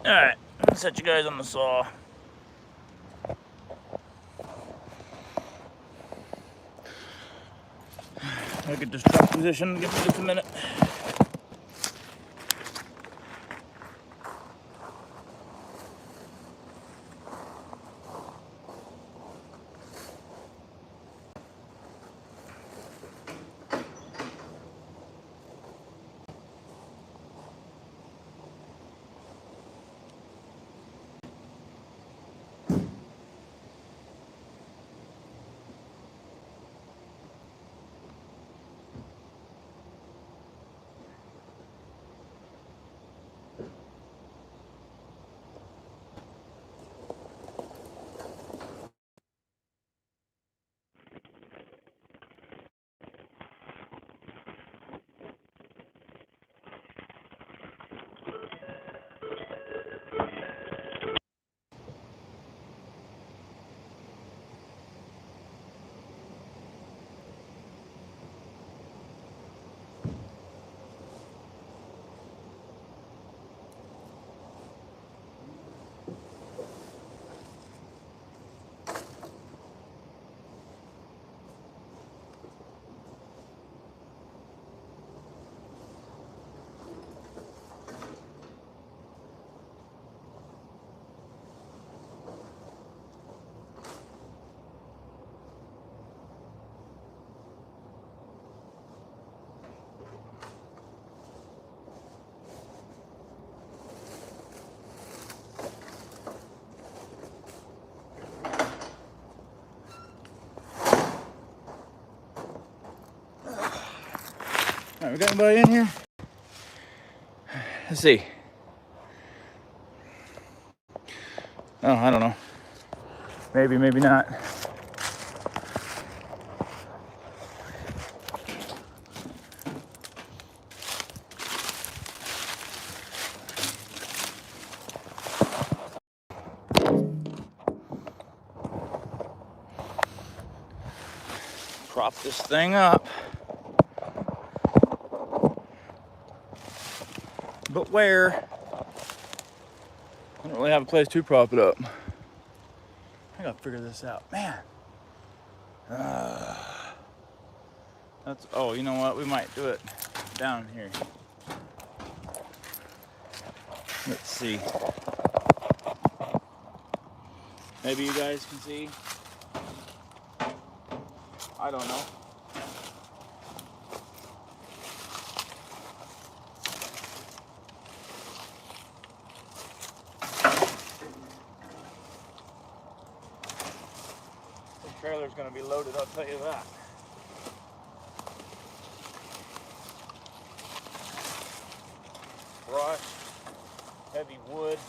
Alright, I'll set you guys on the saw. I'll get this truck position, give me just a minute. Alright, we got anybody in here? Let's see. Oh, I don't know. Maybe, maybe not. Prop this thing up. But where? I don't really have a place to prop it up. I gotta figure this out. Man. That's, oh, you know what? We might do it down here. Let's see. Maybe you guys can see. I don't know. The trailer's gonna be loaded, I'll tell you that. Brush, heavy wood.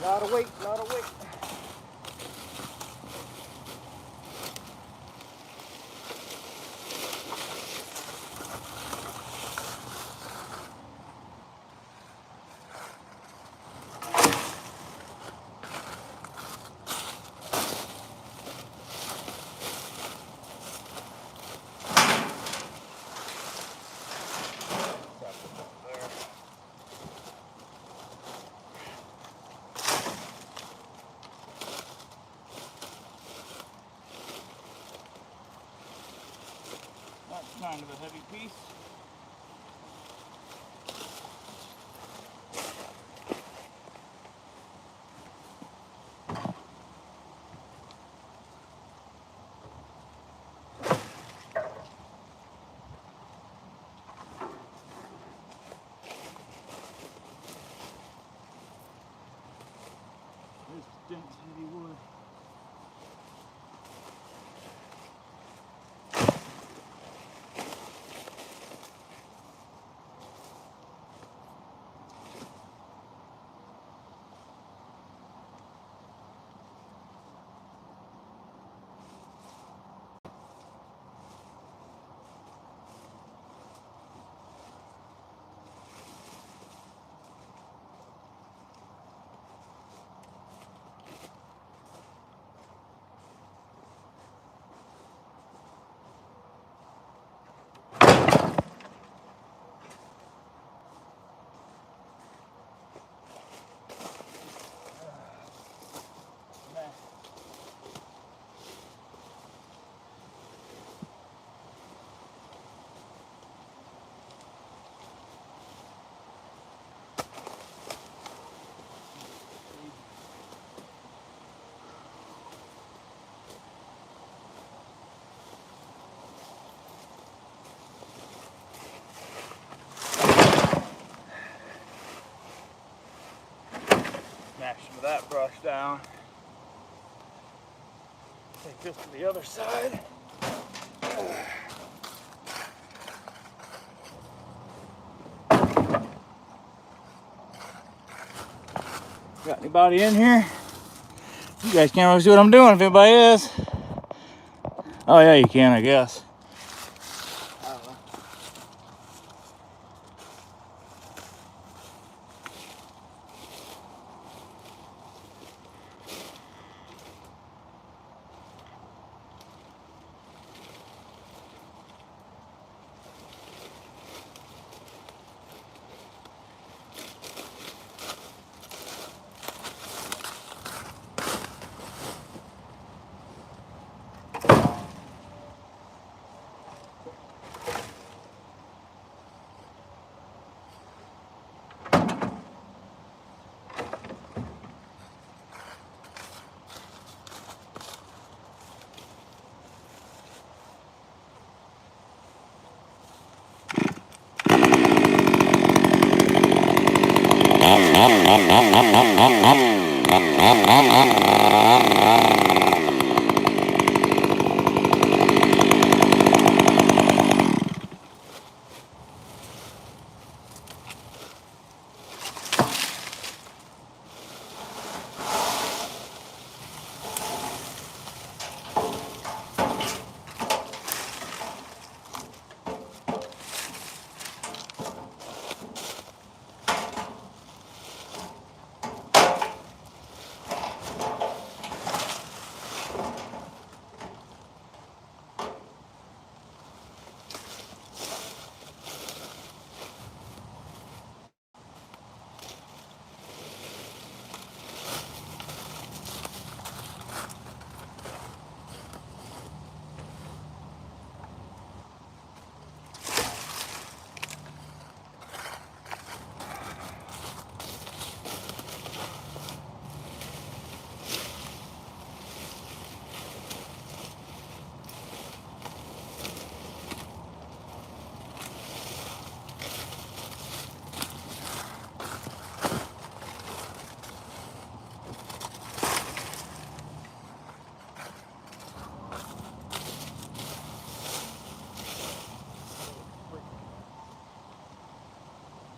Lot of weight, lot of weight. kind of a heavy piece. This dense heavy wood. Smash some of that brush down. Take this to the other side. Got anybody in here? You guys can't really see what I'm doing if anybody is. Oh yeah, you can, I guess. I don't know.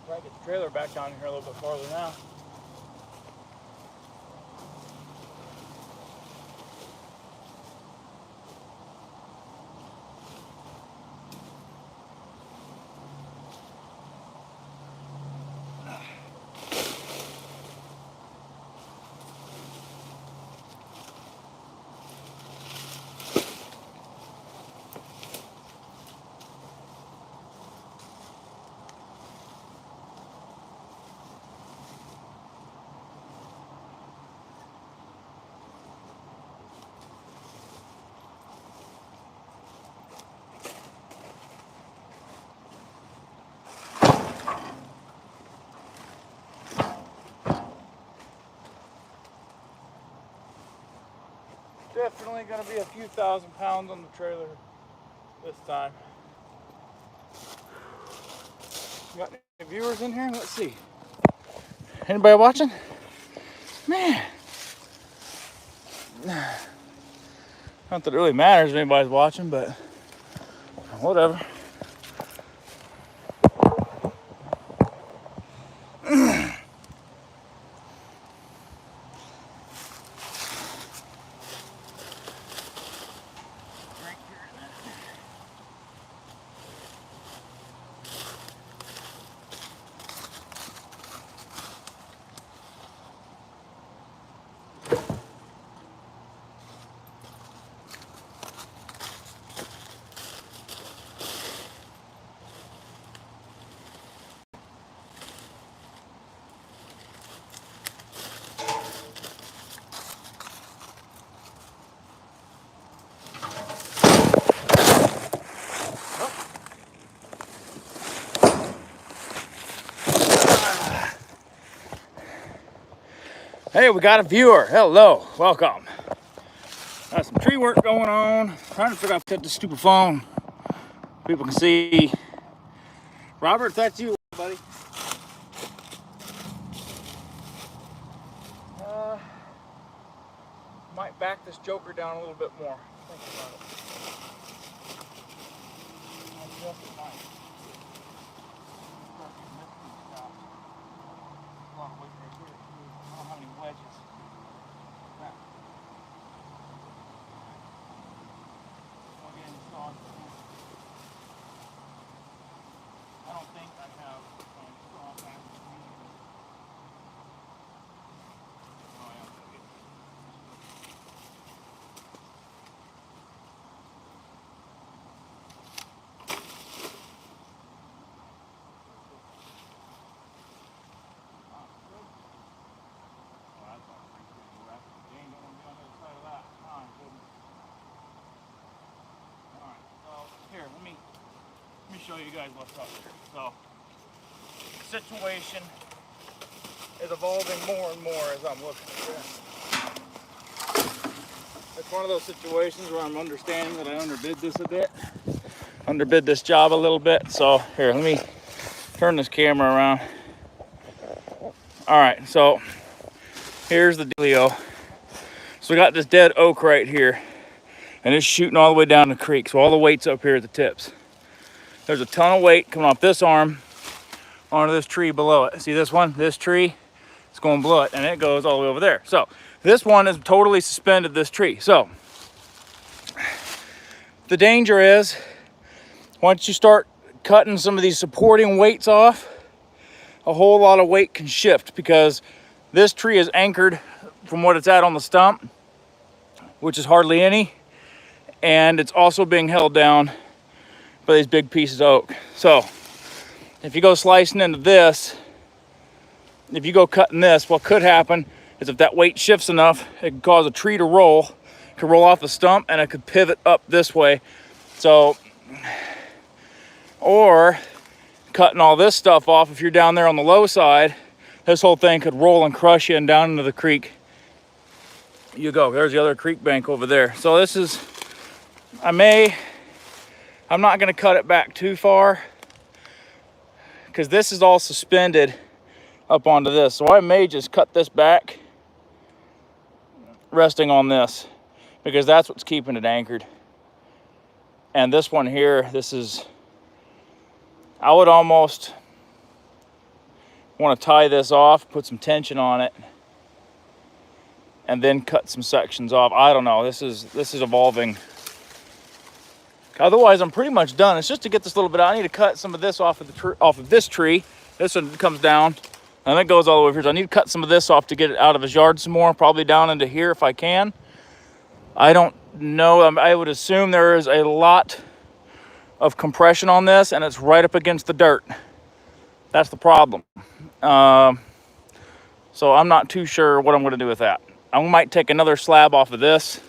Try to get the trailer back down here a little bit farther now. definitely going to be a few thousand pounds on the trailer this time. Got any viewers in here? Let's see. Anybody watching? Man. Not that it really matters if anybody's watching, but whatever. Hey, we got a viewer. Hello, welcome. Got some tree work going on. Trying to figure out how to set this stupid phone. People can see. Robert, that's you, buddy. Might back this joker down a little bit more. Think about it. Just it might. A lot of weight right here. I don't have any wedges. I don't think I have straw back. Let me show you guys what's up here. So, the situation is evolving more and more as I'm looking at this. It's one of those situations where I'm understanding that I underbid this a bit. Underbid this job a little bit. So, here, let me turn this camera around. All right, so here's the dealio. So we got this dead oak right here, and it's shooting all the way down the creek. So all the weight's up here at the tips. There's a ton of weight coming off this arm onto this tree below it. See this one? This tree, it's going below it, and it goes all the way over there. So this one is totally suspended, this tree. So the danger is, once you start cutting some of these supporting weights off, a whole lot of weight can shift, because this tree is anchored from what it's at on the stump, which is hardly any, and it's also being held down by these big pieces of oak. So if you go slicing into this, if you go cutting this, what could happen is if that weight shifts enough, it could cause a tree to roll. It could roll off the stump and it could pivot up this way. So, or cutting all this stuff off, if you're down there on the low side, this whole thing could roll and crush you and down into the creek you go. There's the other creek bank over there. So this is, I'm not going to cut it back too far, because this is all suspended up onto this. So I may just cut this back, resting on this, because that's what's keeping it anchored. And this one here, this is, I would almost want to tie this off, put some tension on it, and then cut some sections off. I don't know, this is evolving. Otherwise, I'm pretty much done. It's just to get this little bit out. I need to cut some of this off of this tree. This one comes down, and it goes all the way over here. So I need to cut some of this off to get it out of his yard some more, probably down into here if I can. I don't know. I would assume there is a lot of compression on this, and it's right up against the dirt. That's the problem. So I'm not too sure what I'm going to do with that. I might take another slab off of this,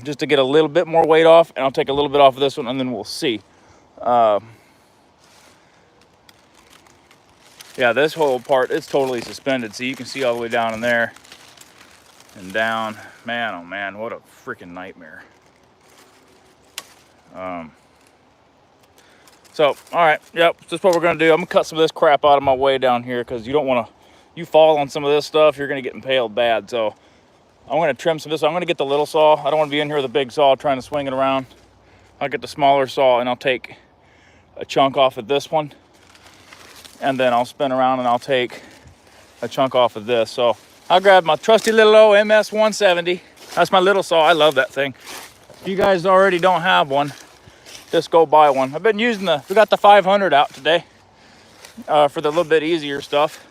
just to get a little bit more weight off, and I'll take a little bit off of this one, and then we'll see. Yeah, this whole part is totally suspended, so you can see all the way down in there. and down. Man, oh man, what a freaking nightmare. So, all right, yep, that's what we're gonna do. I'm gonna cut some of this crap out of my way down here because you don't wanna, you fall on some of this stuff, you're gonna get impaled bad. So I'm gonna trim some of this. I'm gonna get the little saw. I don't wanna be in here with a big saw trying to swing it around. I'll get the smaller saw and I'll take a chunk off of this one. And then I'll spin around and I'll take a chunk off of this. So I'll grab my trusty little old MS 170. That's my little saw. I love that thing. If you guys already don't have one, just go buy one. I've been using we got the 500 out today for the little bit easier stuff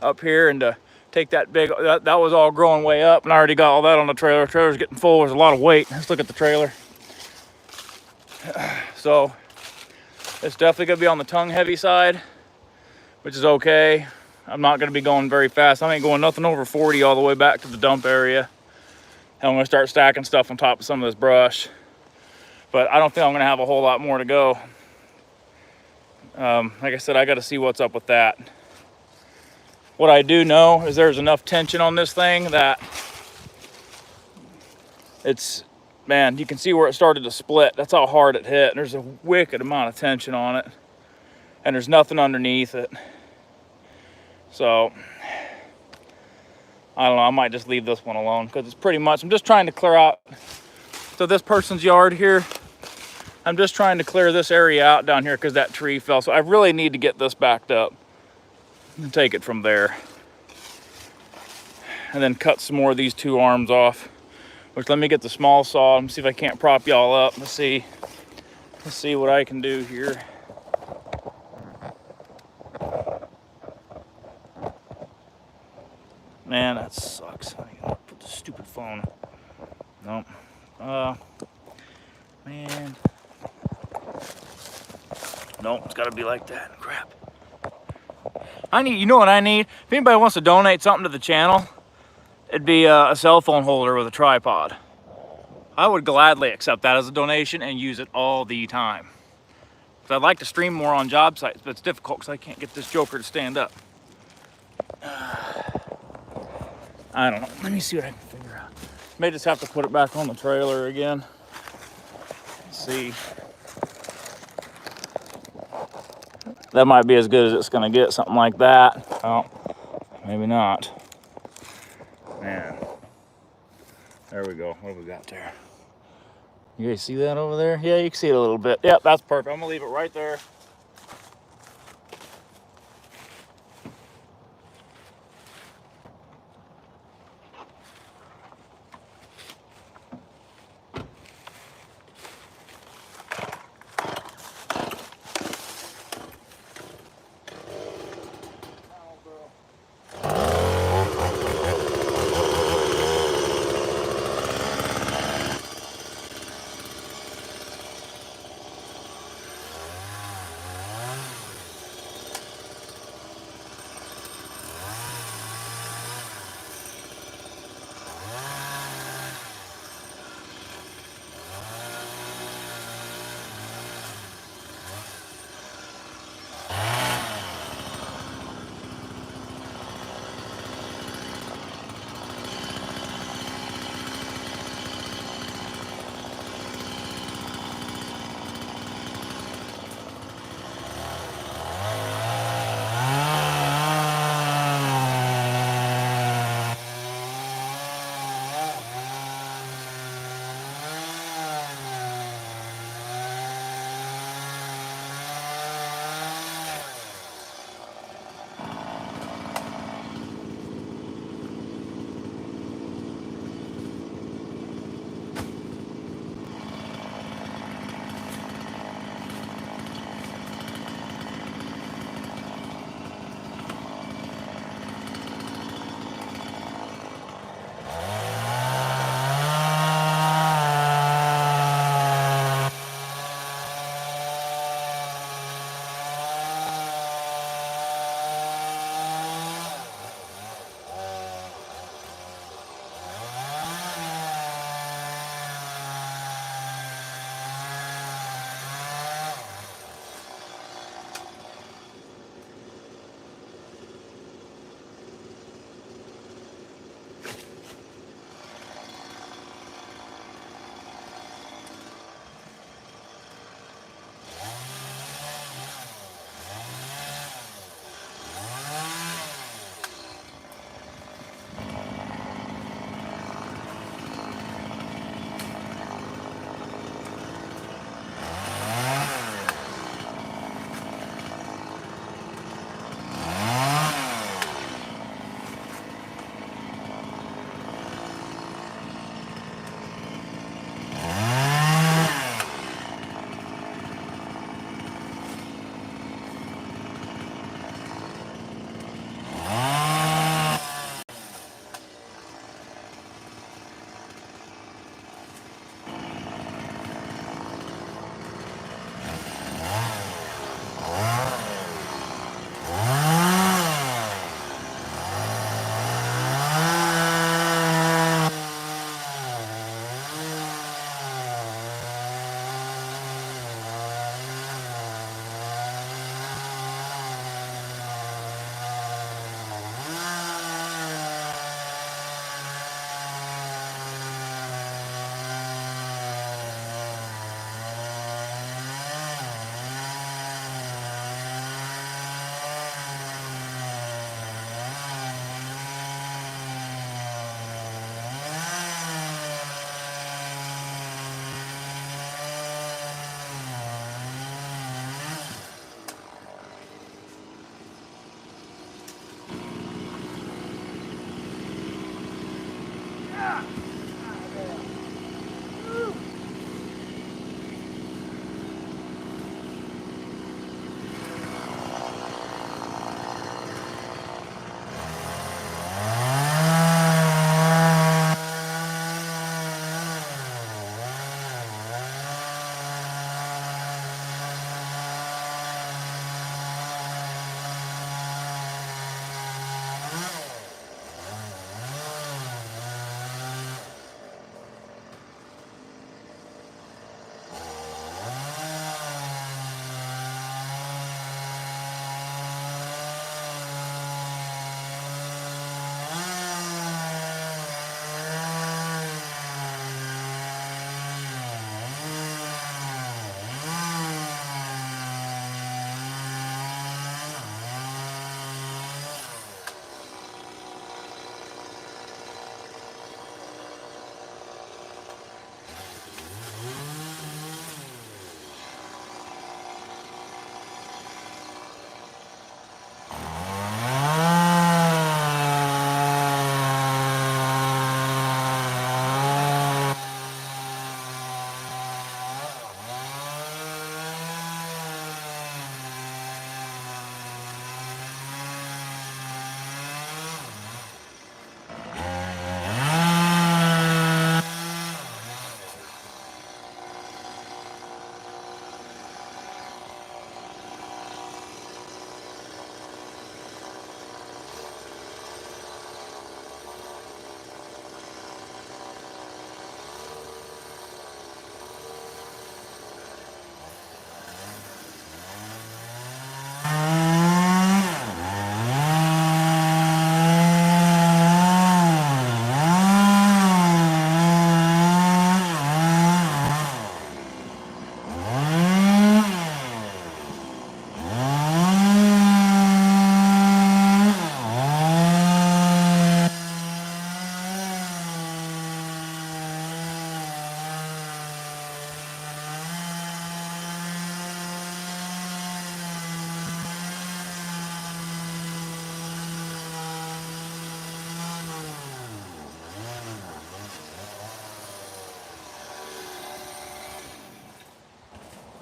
up here, and to take that big, that was all growing way up, and I already got all that on the trailer. The trailer's getting full. There's a lot of weight. Let's look at the trailer. So it's definitely gonna be on the tongue heavy side, which is okay. I'm not gonna be going very fast. I ain't going nothing over 40 all the way back to the dump area. And I'm gonna start stacking stuff on top of some of this brush. But I don't think I'm gonna have a whole lot more to go. Like I said, I gotta see what's up with that. What I do know is there's enough tension on this thing that it's, man, you can see where it started to split. That's how hard it hit. There's a wicked amount of tension on it. And there's nothing underneath it. So, I don't know, I might just leave this one alone because it's pretty much, I'm just trying to clear out. So this person's yard here, I'm just trying to clear this area out down here because that tree fell. So I really need to get this backed up and take it from there. And then cut some more of these two arms off. Which, let me get the small saw and see if I can't prop y'all up. Let's see what I can do here. Man, that sucks. I gotta put the stupid phone. Nope. Man. Nope, it's gotta be like that. Crap. I need, you know what I need? If anybody wants to donate something to the channel, it'd be a cell phone holder with a tripod. I would gladly accept that as a donation and use it all the time. Because I'd like to stream more on job sites, but it's difficult because I can't get this joker to stand up. I don't know. Let me see what I can figure out. May just have to put it back on the trailer again. Let's see. That might be as good as it's gonna get, something like that. Oh, maybe not. Man. There we go. What have we got there? You guys see that over there? Yeah, you can see it a little bit. Yep, that's perfect. I'm gonna leave it right there.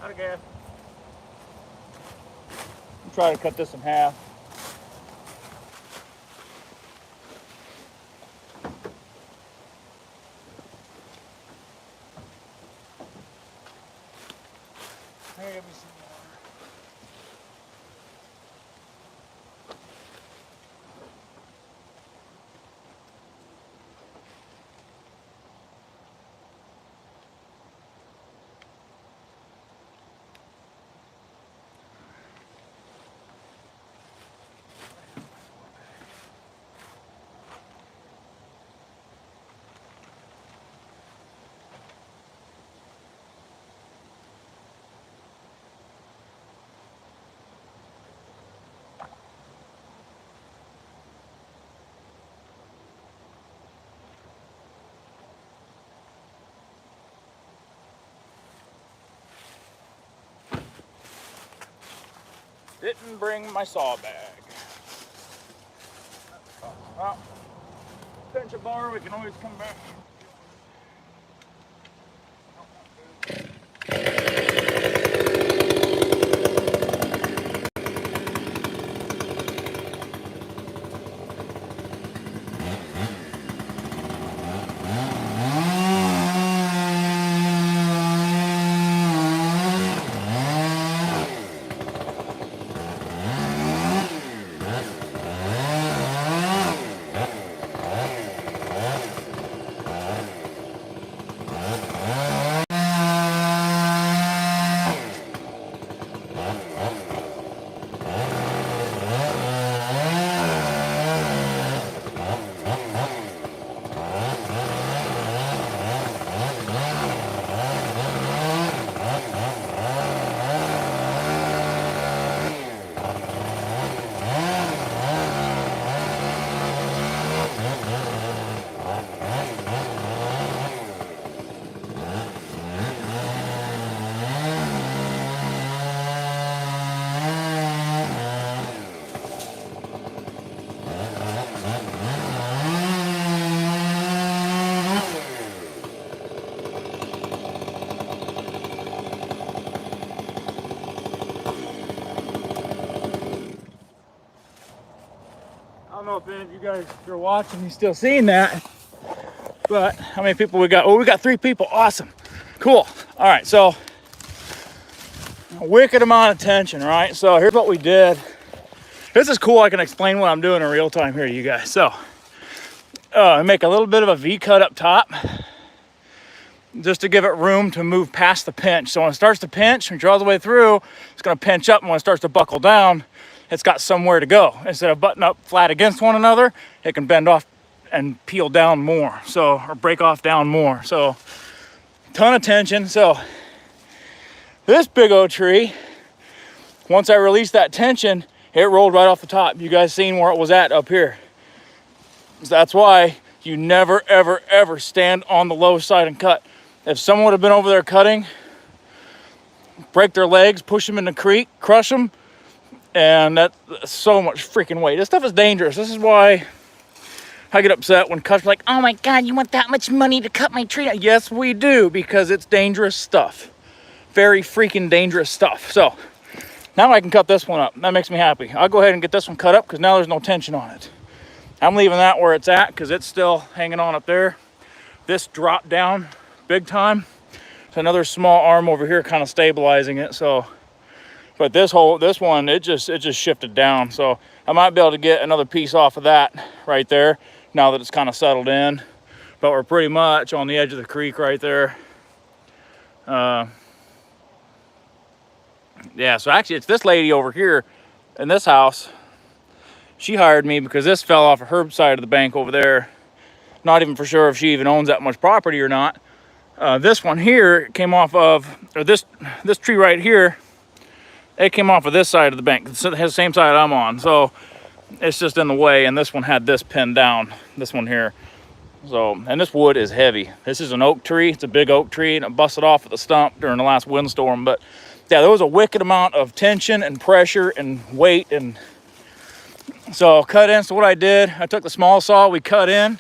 Out of gas. Try to cut this in half. Maybe some more. Didn't bring my saw bag. Well, pinch a bar, we can always come back. I don't know if any of you guys are watching, you're still seeing that, but how many people we got? Oh, we got 3 people. Awesome. Cool. All right, so a wicked amount of tension, right? So here's what we did. This is cool. I can explain what I'm doing in real time here to you guys. So I make a little bit of a V cut up top just to give it room to move past the pinch. So when it starts to pinch, when you draw the way through, it's going to pinch up, and when it starts to buckle down, it's got somewhere to go. Instead of butting up flat against one another, it can bend off and peel down more, so, or break off down more. So ton of tension. So this big old tree, once I released that tension, it rolled right off the top. You guys seen where it was at up here. So that's why you never, ever, ever stand on the low side and cut. If someone would have been over there cutting, break their legs, push them in the creek, crush them, and that's so much freaking weight. This stuff is dangerous. This is why I get upset when customers are like, oh my God, you want that much money to cut my tree down? Yes, we do, because it's dangerous stuff. Very freaking dangerous stuff. So now I can cut this one up. That makes me happy. I'll go ahead and get this one cut up because now there's no tension on it. I'm leaving that where it's at because it's still hanging on up there. This dropped down big time. There's another small arm over here kind of stabilizing it. So, but this one, it just shifted down. So I might be able to get another piece off of that right there now that it's kind of settled in. But we're pretty much on the edge of the creek right there. Yeah, so actually it's this lady over here in this house. She hired me because this fell off of her side of the bank over there. Not even for sure if she even owns that much property or not. This one here came off of, or this tree right here, it came off of this side of the bank. It's the same side I'm on. So it's just in the way, and this one had this pinned down, this one here. So, and this wood is heavy. This is an oak tree. It's a big oak tree, and it busted off at the stump during the last windstorm. But yeah, there was a wicked amount of tension and pressure and weight. And so cut in. So what I did, I took the small saw, we cut in.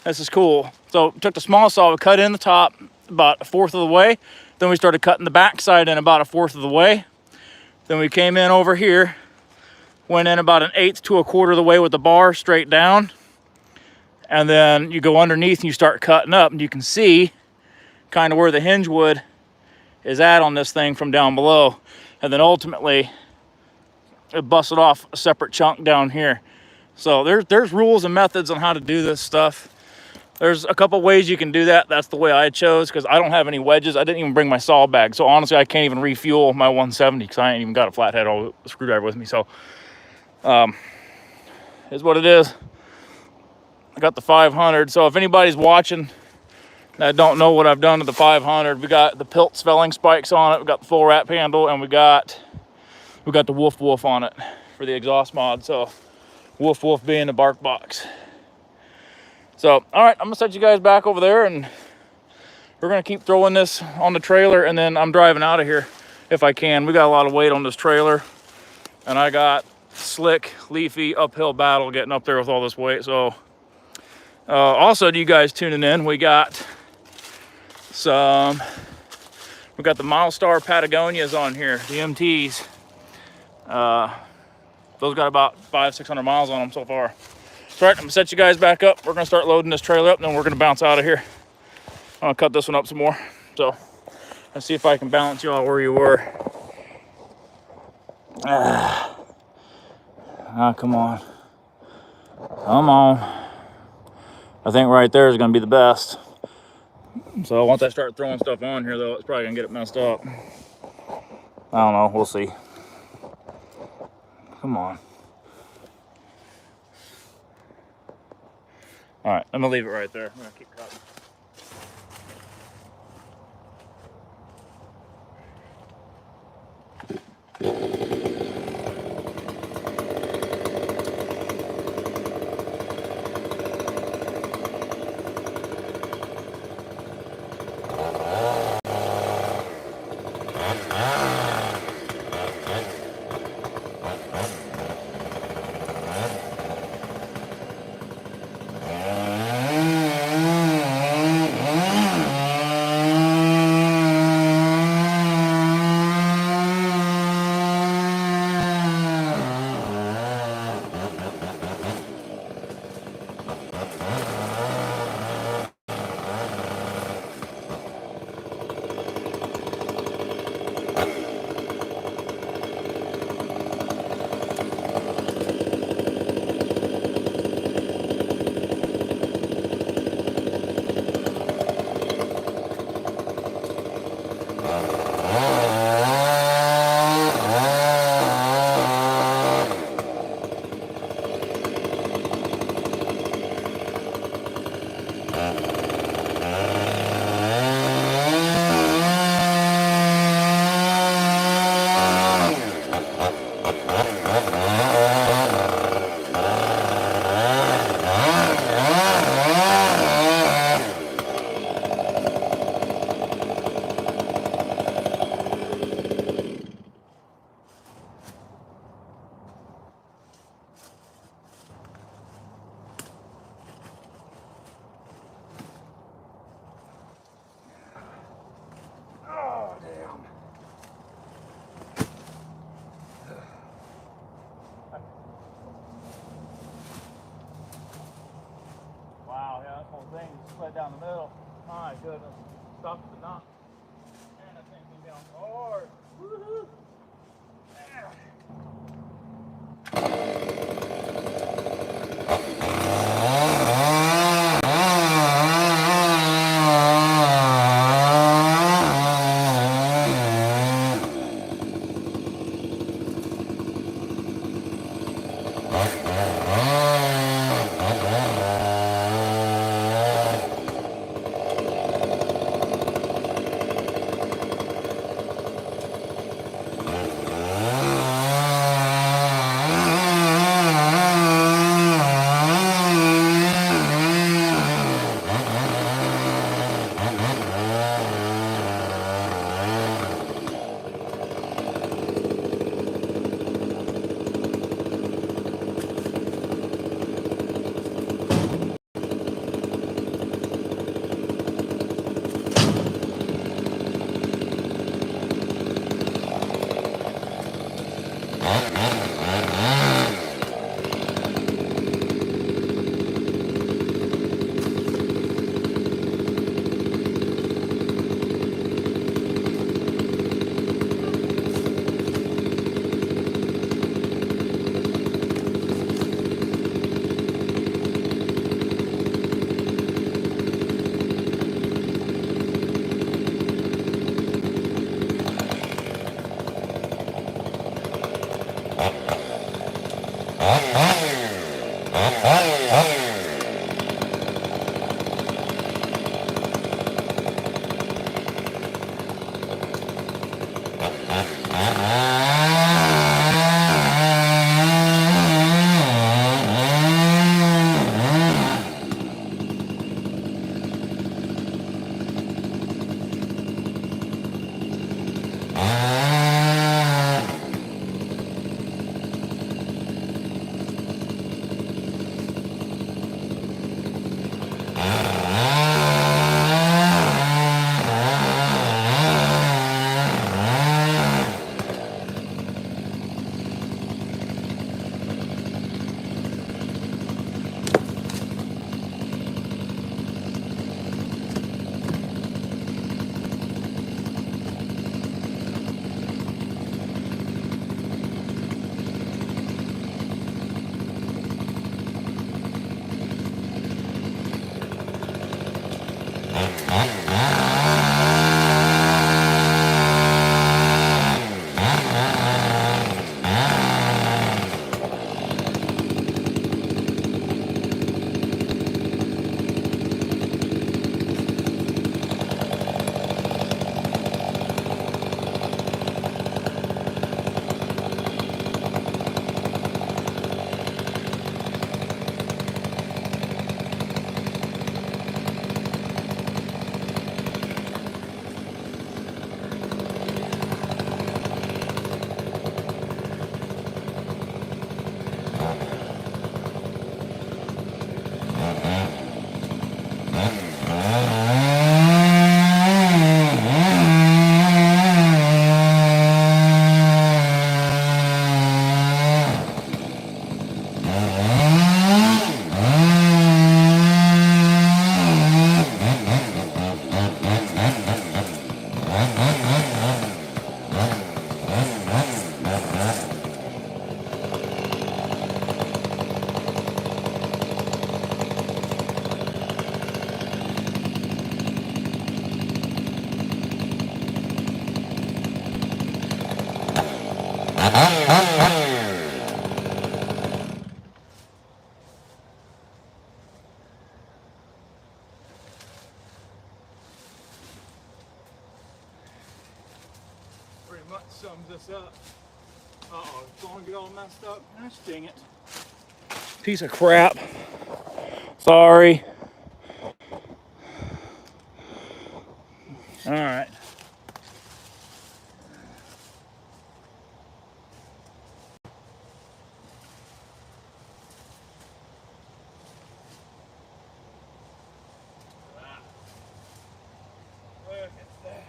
This is cool. So took the small saw, we cut in the top about 1/4 of the way, Then we started cutting the backside in about 1/4 of the way. Then we came in over here, went in about 1/8 to 1/4 of the way with the bar straight down. And then you go underneath and you start cutting up, and you can see kind of where the hinge wood is at on this thing from down below. And then ultimately it busted off a separate chunk down here. So there's rules and methods on how to do this stuff. There's a couple ways you can do that. That's the way I chose, because I don't have any wedges. I didn't even bring my saw bag. So honestly, I can't even refuel my 170 because I ain't even got a flathead or a screwdriver with me. So is what it is. I got the 500. So if anybody's watching that don't know what I've done to the 500, we got the Pilts felling spikes on it. We got the full wrap handle, and we got the Wolf Wolf on it for the exhaust mod. So Wolf Wolf being the bark box. So, all right, I'm gonna set you guys back over there, and we're gonna keep throwing this on the trailer, and then I'm driving out of here if I can. We got a lot of weight on this trailer, and I got slick, leafy, uphill battle getting up there with all this weight. So, also to you guys tuning in, we got the Milestar Patagonias on here, the MTs. Those got about 500-600 miles on them so far. All right, I'm gonna set you guys back up. We're gonna start loading this trailer up, and then we're gonna bounce out of here. I'm gonna cut this one up some more. So let's see if I can balance y'all where you were. Come on. Come on. I think right there is gonna be the best. So once I start throwing stuff on here though, it's probably gonna get it messed up. I don't know, we'll see. Come on. All right, I'm gonna leave it right there. I'm gonna keep cutting. Wow, yeah, that whole thing split down the middle. My goodness. Stopped at the knot. Man, that thing came down hard. Woohoo! Pretty much sums this up. Uh-oh, it's going to get all messed up. Gosh dang it. Piece of crap. Sorry. All right. Look at that.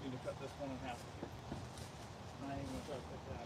Need to cut this one in half. I ain't gonna try to cut that.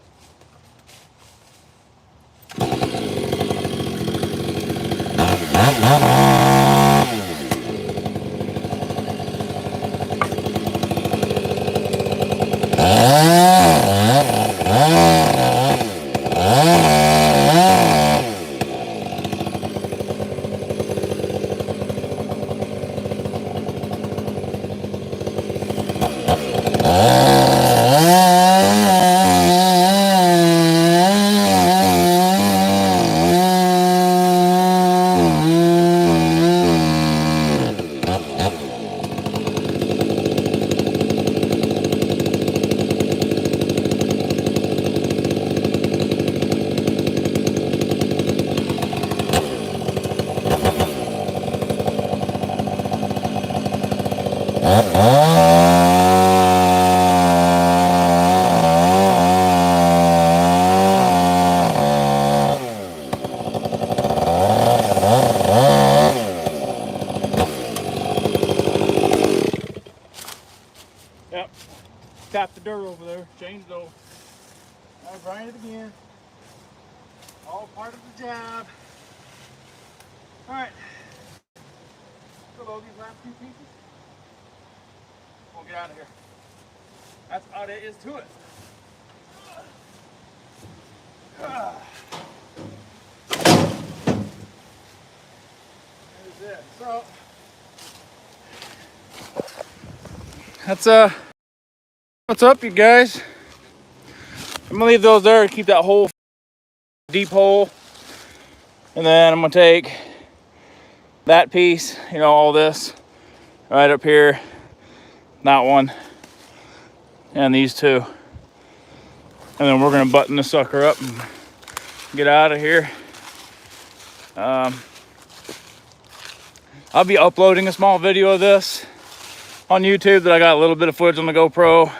Yep. Tap the dirt over there. Change though. I'll grind it again. All part of the job. Alright. Load these last few pieces. We'll get out of here. That's all there is to it. There's it. So that's what's up, you guys. I'm gonna leave those there to keep that hole deep hole, and then I'm gonna take that piece, you know, all this right up here, that one, and these two, and then we're gonna button the sucker up and get out of here. I'll be uploading a small video of this on YouTube that I got a little bit of footage on the GoPro.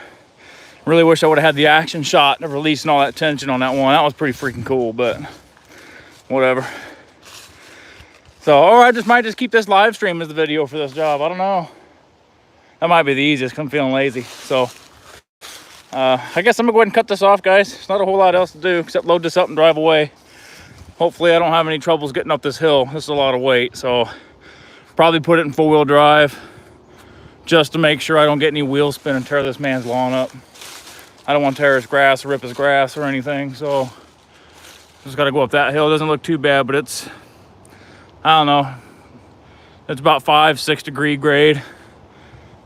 Really wish I would have had the action shot of releasing all that tension on that one. That was pretty freaking cool, but whatever. So, or I might just keep this live stream as the video for this job. I don't know. That might be the easiest because I'm feeling lazy. So, I guess I'm gonna go ahead and cut this off, guys. There's not a whole lot else to do except load this up and drive away. Hopefully I don't have any troubles getting up this hill. This is a lot of weight, so probably put it in 4-wheel drive just to make sure I don't get any wheel spin and tear this man's lawn up. I don't want to tear his grass or rip his grass or anything, so just got to go up that hill. It doesn't look too bad, but it's, I don't know, it's about 5-6 degree grade,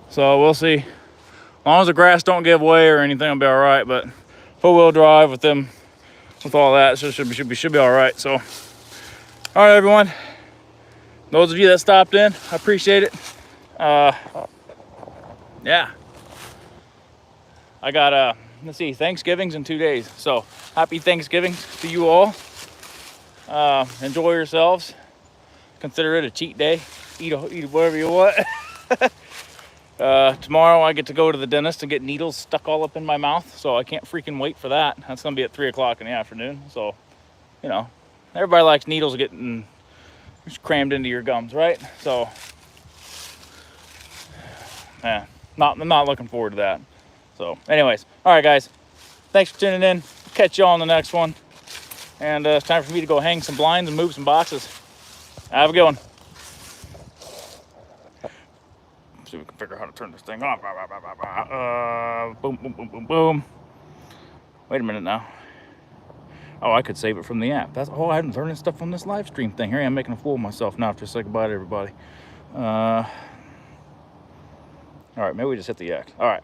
so we'll see. As long as the grass don't give way or anything, I'll be all right. But 4-wheel drive with them, with all that, so should be all right. So, all right, everyone. Those of you that stopped in, I appreciate it. Yeah. I got let's see, Thanksgiving's in 2 days. So happy Thanksgiving to you all. Enjoy yourselves. Consider it a cheat day. Eat whatever you want. Tomorrow I get to go to the dentist and get needles stuck all up in my mouth, so I can't freaking wait for that. That's gonna be at 3 o'clock in the afternoon. So, you know, everybody likes needles getting crammed into your gums, right? So, yeah, I'm not looking forward to that. So, anyways, all right, guys, thanks for tuning in. Catch you all on the next one. And it's time for me to go hang some blinds and move some boxes. Have a good one. See if we can figure out how to turn this thing off. Boom, boom, boom, boom, boom. Wait a minute now. Oh, I could save it from the app. I haven't learned stuff on this live stream thing. Here I am making a fool of myself now after I say goodbye to everybody. All right, maybe we just hit the X. All right.